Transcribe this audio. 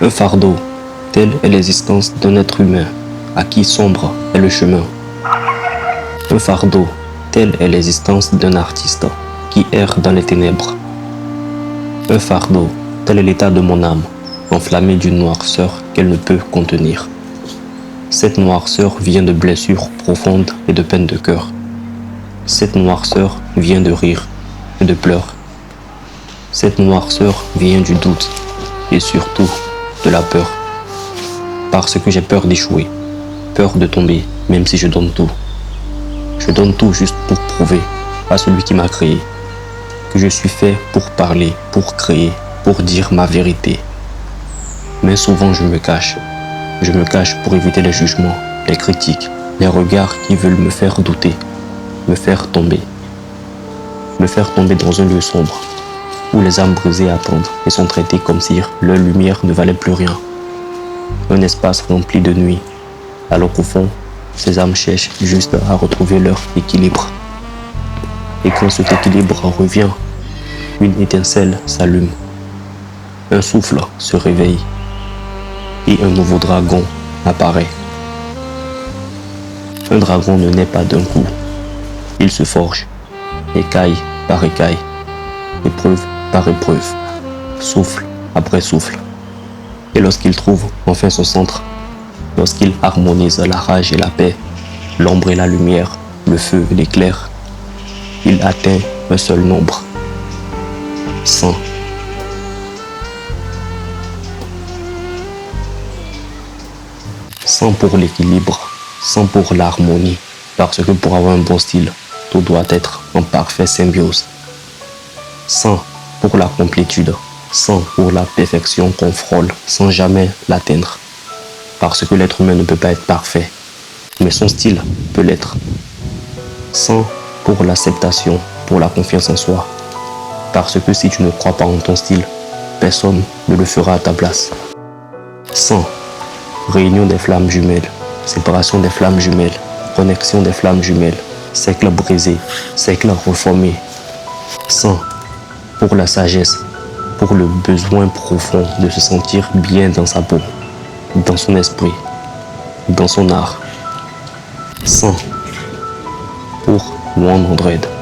Un fardeau, telle est l'existence d'un être humain, à qui sombre est le chemin. Un fardeau, telle est l'existence d'un artiste, qui erre dans les ténèbres. Un fardeau, tel est l'état de mon âme, enflammée d'une noirceur qu'elle ne peut contenir. Cette noirceur vient de blessures profondes et de peines de cœur. Cette noirceur vient de rires et de pleurs. Cette noirceur vient du doute et surtout de la peur. Parce que j'ai peur d'échouer, peur de tomber, même si je donne tout. Je donne tout juste pour prouver à celui qui m'a créé que je suis fait pour parler, pour créer, pour dire ma vérité. Mais souvent je me cache. Je me cache pour éviter les jugements, les critiques, les regards qui veulent me faire douter, me faire tomber. Me faire tomber dans un lieu sombre, où les âmes brisées attendent et sont traitées comme si leur lumière ne valait plus rien. Un espace rempli de nuit, alors qu'au fond, ces âmes cherchent juste à retrouver leur équilibre. Et quand cet équilibre revient, une étincelle s'allume, un souffle se réveille et un nouveau dragon apparaît. Un dragon ne naît pas d'un coup, il se forge, écaille par écaille, épreuve par épreuve, souffle après souffle. Et lorsqu'il trouve enfin son centre, lorsqu'il harmonise la rage et la paix, l'ombre et la lumière, le feu et l'éclair, il atteint un seul nombre, 100. 100 pour l'équilibre, 100 pour l'harmonie, parce que pour avoir un bon style, tout doit être en parfaite symbiose. 100 pour la complétude, 100 pour la perfection qu'on frôle sans jamais l'atteindre. Parce que l'être humain ne peut pas être parfait, mais son style peut l'être. 100 pour l'acceptation, pour la confiance en soi. Parce que si tu ne crois pas en ton style, personne ne le fera à ta place. 100. Réunion des flammes jumelles, séparation des flammes jumelles, connexion des flammes jumelles, cercle brisé, cercle reformé. 100. Pour la sagesse, pour le besoin profond de se sentir bien dans sa peau, dans son esprit, dans son art. 100. Pour 100.